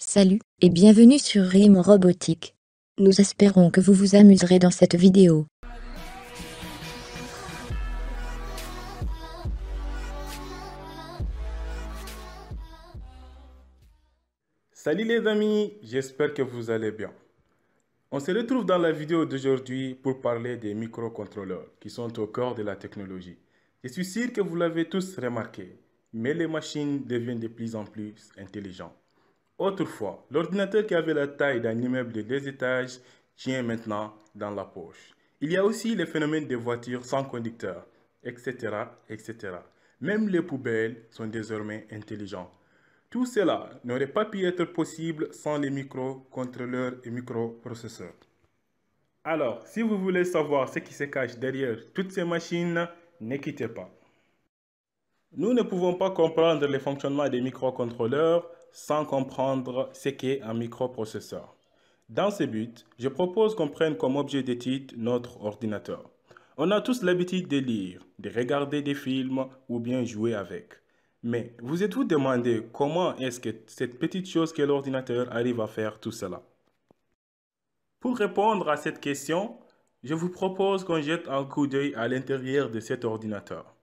Salut et bienvenue sur RIM Robotique. Nous espérons que vous vous amuserez dans cette vidéo. Salut les amis, j'espère que vous allez bien. On se retrouve dans la vidéo d'aujourd'hui pour parler des microcontrôleurs qui sont au cœur de la technologie. Je suis sûr que vous l'avez tous remarqué, mais les machines deviennent de plus en plus intelligentes. Autrefois, l'ordinateur qui avait la taille d'un immeuble de 2 étages tient maintenant dans la poche. Il y a aussi le phénomène des voitures sans conducteur, etc., etc. Même les poubelles sont désormais intelligentes. Tout cela n'aurait pas pu être possible sans les microcontrôleurs et microprocesseurs. Alors, si vous voulez savoir ce qui se cache derrière toutes ces machines, ne quittez pas. Nous ne pouvons pas comprendre le fonctionnement des microcontrôleurs sans comprendre ce qu'est un microprocesseur. Dans ce but, je propose qu'on prenne comme objet d'étude notre ordinateur. On a tous l'habitude de lire, de regarder des films ou bien jouer avec. Mais vous êtes-vous demandé comment est-ce que cette petite chose qu'est l'ordinateur arrive à faire tout cela? Pour répondre à cette question, je vous propose qu'on jette un coup d'œil à l'intérieur de cet ordinateur.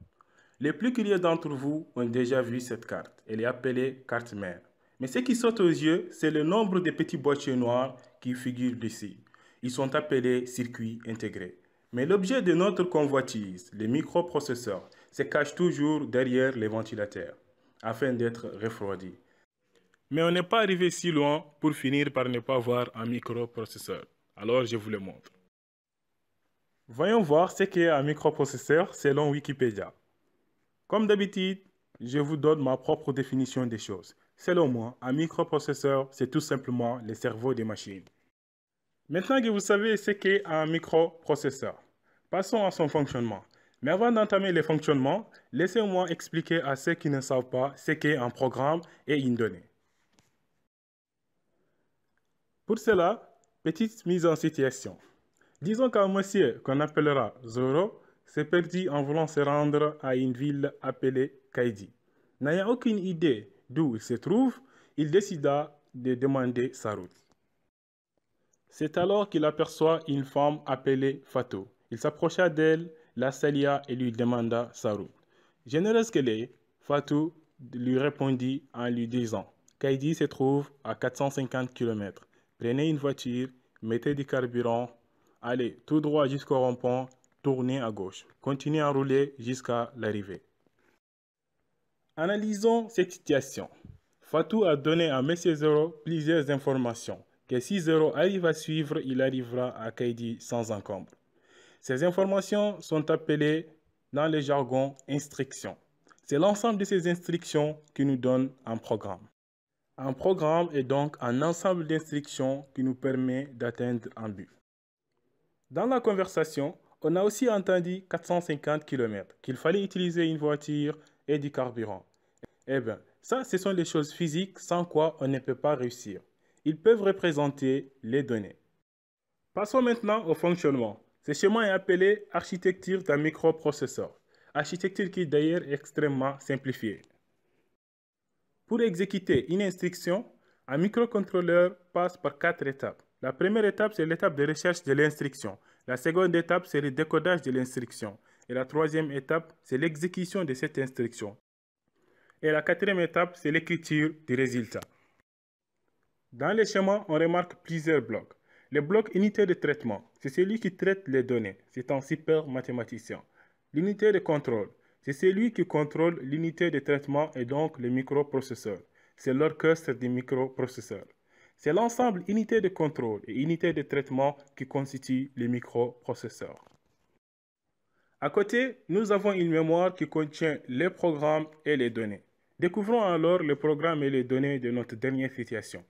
Les plus curieux d'entre vous ont déjà vu cette carte. Elle est appelée carte mère. Mais ce qui saute aux yeux, c'est le nombre de petits boîtiers noirs qui figurent ici. Ils sont appelés circuits intégrés. Mais l'objet de notre convoitise, les microprocesseurs, se cache toujours derrière les ventilateurs, afin d'être refroidis. Mais on n'est pas arrivé si loin pour finir par ne pas voir un microprocesseur. Alors je vous le montre. Voyons voir ce qu'est un microprocesseur selon Wikipédia. Comme d'habitude, je vous donne ma propre définition des choses. Selon moi, un microprocesseur, c'est tout simplement le cerveau des machines. Maintenant que vous savez ce qu'est un microprocesseur, passons à son fonctionnement. Mais avant d'entamer le fonctionnement, laissez-moi expliquer à ceux qui ne savent pas ce qu'est un programme et une donnée. Pour cela, petite mise en situation. Disons qu'un monsieur qu'on appellera Zoro s'est perdu en voulant se rendre à une ville appelée Kaidi. N'ayant aucune idée d'où il se trouve, il décida de demander sa route. C'est alors qu'il aperçoit une femme appelée Fatou. Il s'approcha d'elle, la salia et lui demanda sa route. Généreuse qu'elle est, Fatou lui répondit en lui disant « Kaidi se trouve à 450 km. Prenez une voiture, mettez du carburant, allez tout droit jusqu'au rond-point, tournez à gauche. Continuez à rouler jusqu'à l'arrivée. » Analysons cette situation. Fatou a donné à M. Zero plusieurs informations que si Zero arrive à suivre, il arrivera à Kaidi sans encombre. Ces informations sont appelées dans le jargon instructions. C'est l'ensemble de ces instructions qui nous donne un programme. Un programme est donc un ensemble d'instructions qui nous permet d'atteindre un but. Dans la conversation, on a aussi entendu 450 km, qu'il fallait utiliser une voiture et du carburant. Eh bien, ça, ce sont les choses physiques sans quoi on ne peut pas réussir. Ils peuvent représenter les données. Passons maintenant au fonctionnement. Ce schéma est appelé architecture d'un microprocesseur. Architecture qui est d'ailleurs extrêmement simplifiée. Pour exécuter une instruction, un microcontrôleur passe par 4 étapes. La première étape, c'est l'étape de recherche de l'instruction. La seconde étape, c'est le décodage de l'instruction. Et la troisième étape, c'est l'exécution de cette instruction. Et la quatrième étape, c'est l'écriture du résultat. Dans le schéma, on remarque plusieurs blocs. Le bloc unité de traitement, c'est celui qui traite les données. C'est un super mathématicien. L'unité de contrôle, c'est celui qui contrôle l'unité de traitement et donc le microprocesseur. C'est l'orchestre du microprocesseur. C'est l'ensemble unité de contrôle et unité de traitement qui constitue le microprocesseur. À côté, nous avons une mémoire qui contient les programmes et les données. Découvrons alors le programme et les données de notre dernière situation.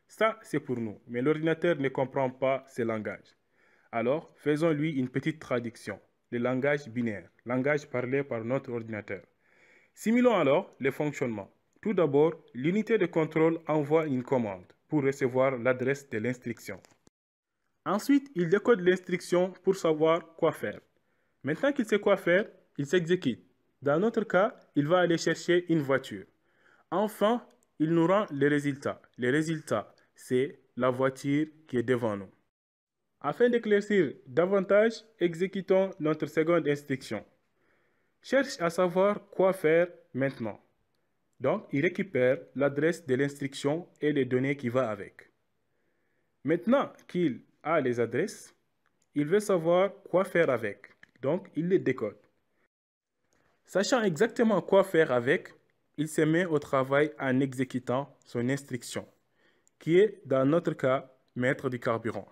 Ça, c'est pour nous, mais l'ordinateur ne comprend pas ces langages. Alors, faisons-lui une petite traduction, le langage binaire, langage parlé par notre ordinateur. Simulons alors le fonctionnement. Tout d'abord, l'unité de contrôle envoie une commande pour recevoir l'adresse de l'instruction. Ensuite, il décode l'instruction pour savoir quoi faire. Maintenant qu'il sait quoi faire, il s'exécute. Dans notre cas, il va aller chercher une voiture. Enfin, il nous rend les résultats. Les résultats, c'est la voiture qui est devant nous. Afin d'éclaircir davantage, exécutons notre seconde instruction. Cherche à savoir quoi faire maintenant. Donc, il récupère l'adresse de l'instruction et les données qui vont avec. Maintenant qu'il a les adresses, il veut savoir quoi faire avec. Donc, il les décode. Sachant exactement quoi faire avec, il se met au travail en exécutant son instruction, qui est dans notre cas, mettre du carburant.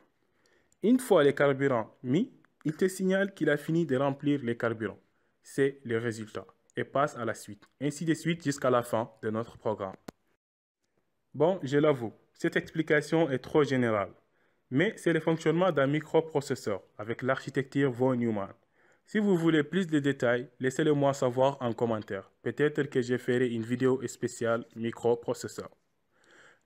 Une fois les carburants mis, il te signale qu'il a fini de remplir les carburants. C'est le résultat et passe à la suite. Ainsi de suite jusqu'à la fin de notre programme. Bon, je l'avoue, cette explication est trop générale. Mais c'est le fonctionnement d'un microprocesseur avec l'architecture von Neumann. Si vous voulez plus de détails, laissez-le moi savoir en commentaire. Peut-être que je ferai une vidéo spéciale microprocesseur.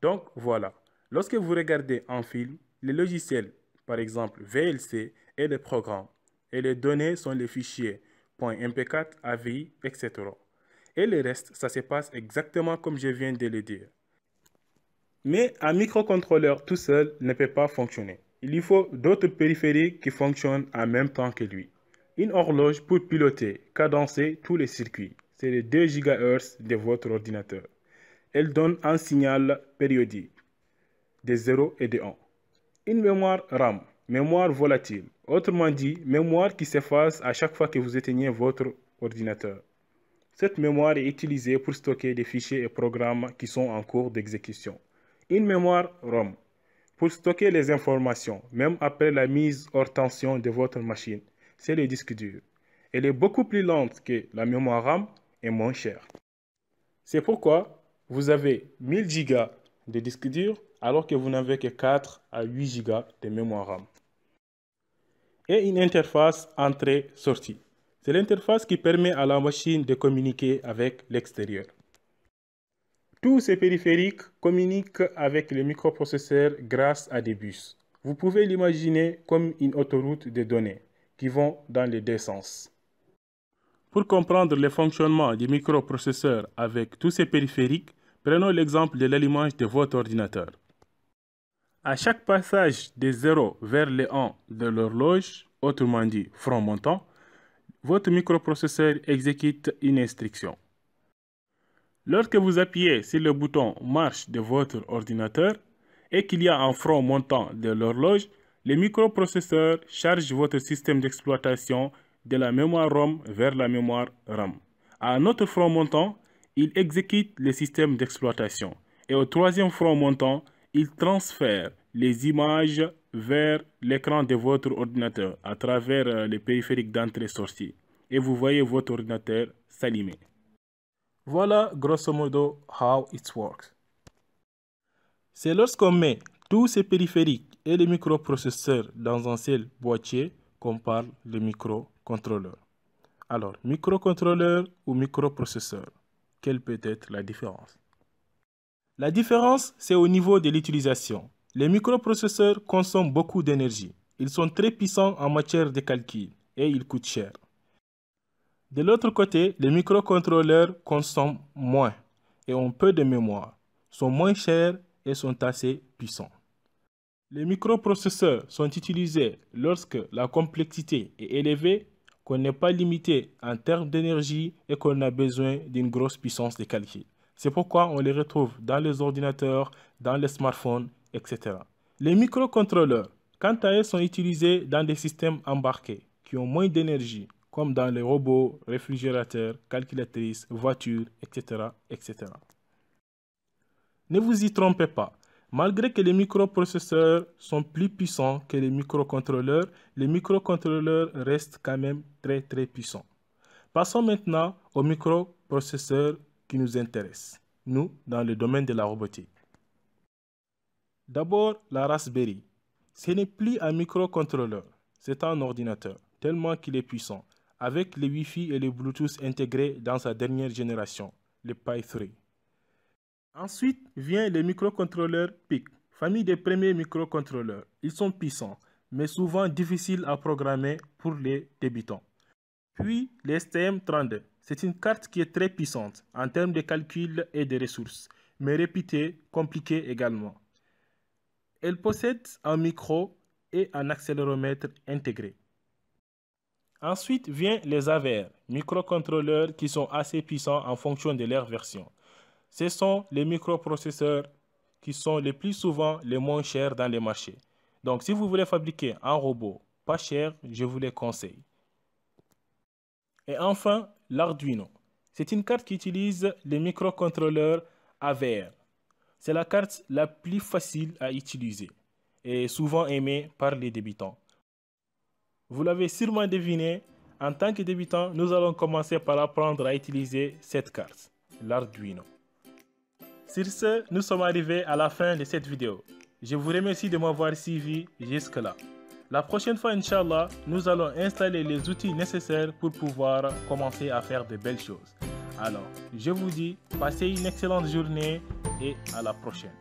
Donc voilà, lorsque vous regardez un film, les logiciels, par exemple VLC, et les programmes, et les données sont les fichiers .mp4, AVI, etc. Et le reste, ça se passe exactement comme je viens de le dire. Mais un microcontrôleur tout seul ne peut pas fonctionner. Il lui faut d'autres périphériques qui fonctionnent en même temps que lui. Une horloge pour piloter, cadencer tous les circuits. C'est les 2 GHz de votre ordinateur. Elle donne un signal périodique de 0 et de 1. Une mémoire RAM, mémoire volatile, autrement dit, mémoire qui s'efface à chaque fois que vous éteignez votre ordinateur. Cette mémoire est utilisée pour stocker des fichiers et programmes qui sont en cours d'exécution. Une mémoire ROM, pour stocker les informations, même après la mise hors tension de votre machine. C'est le disque dur. Elle est beaucoup plus lente que la mémoire RAM et moins chère. C'est pourquoi vous avez 1000 Go de disque dur alors que vous n'avez que 4 à 8 Go de mémoire RAM. Et une interface entrée-sortie. C'est l'interface qui permet à la machine de communiquer avec l'extérieur. Tous ces périphériques communiquent avec le microprocesseur grâce à des bus. Vous pouvez l'imaginer comme une autoroute de données qui vont dans les deux sens. Pour comprendre le fonctionnement du microprocesseur avec tous ces périphériques, prenons l'exemple de l'allumage de votre ordinateur. À chaque passage des 0 vers les 1 de l'horloge, autrement dit front montant, votre microprocesseur exécute une instruction. Lorsque vous appuyez sur le bouton marche de votre ordinateur et qu'il y a un front montant de l'horloge, le microprocesseur charge votre système d'exploitation de la mémoire ROM vers la mémoire RAM. À un autre front montant, il exécute le système d'exploitation. Et au troisième front montant, il transfère les images vers l'écran de votre ordinateur à travers les périphériques d'entrée-sortie. Et vous voyez votre ordinateur s'allumer. Voilà grosso modo how it works. C'est lorsqu'on met tous ces périphériques et les microprocesseurs dans un seul boîtier qu'on parle de microcontrôleur. Alors, microcontrôleur ou microprocesseur, quelle peut être la différence? La différence, c'est au niveau de l'utilisation. Les microprocesseurs consomment beaucoup d'énergie. Ils sont très puissants en matière de calcul et ils coûtent cher. De l'autre côté, les microcontrôleurs consomment moins et ont peu de mémoire, sont moins chers et sont assez puissants. Les microprocesseurs sont utilisés lorsque la complexité est élevée, qu'on n'est pas limité en termes d'énergie et qu'on a besoin d'une grosse puissance de calcul. C'est pourquoi on les retrouve dans les ordinateurs, dans les smartphones, etc. Les microcontrôleurs, quant à eux, sont utilisés dans des systèmes embarqués qui ont moins d'énergie, comme dans les robots, réfrigérateurs, calculatrices, voitures, etc., etc. Ne vous y trompez pas. Malgré que les microprocesseurs sont plus puissants que les microcontrôleurs restent quand même très puissants. Passons maintenant aux microprocesseurs qui nous intéressent, nous, dans le domaine de la robotique. D'abord, la Raspberry. Ce n'est plus un microcontrôleur, c'est un ordinateur, tellement qu'il est puissant, avec le Wi-Fi et le Bluetooth intégrés dans sa dernière génération, le Pi 3. Ensuite vient le microcontrôleur PIC, famille des premiers microcontrôleurs. Ils sont puissants, mais souvent difficiles à programmer pour les débutants. Puis le STM32, c'est une carte qui est très puissante en termes de calcul et de ressources, mais réputée compliquée également. Elle possède un micro et un accéléromètre intégré. Ensuite viennent les AVR, microcontrôleurs qui sont assez puissants en fonction de leur version. Ce sont les microprocesseurs qui sont les plus souvent les moins chers dans les marchés. Donc si vous voulez fabriquer un robot pas cher, je vous les conseille. Et enfin, l'Arduino. C'est une carte qui utilise les microcontrôleurs AVR. C'est la carte la plus facile à utiliser et souvent aimée par les débutants. Vous l'avez sûrement deviné, en tant que débutant, nous allons commencer par apprendre à utiliser cette carte, l'Arduino. Sur ce, nous sommes arrivés à la fin de cette vidéo. Je vous remercie de m'avoir suivi jusque-là. La prochaine fois, Inch'Allah, nous allons installer les outils nécessaires pour pouvoir commencer à faire de belles choses. Alors, je vous dis, passez une excellente journée et à la prochaine.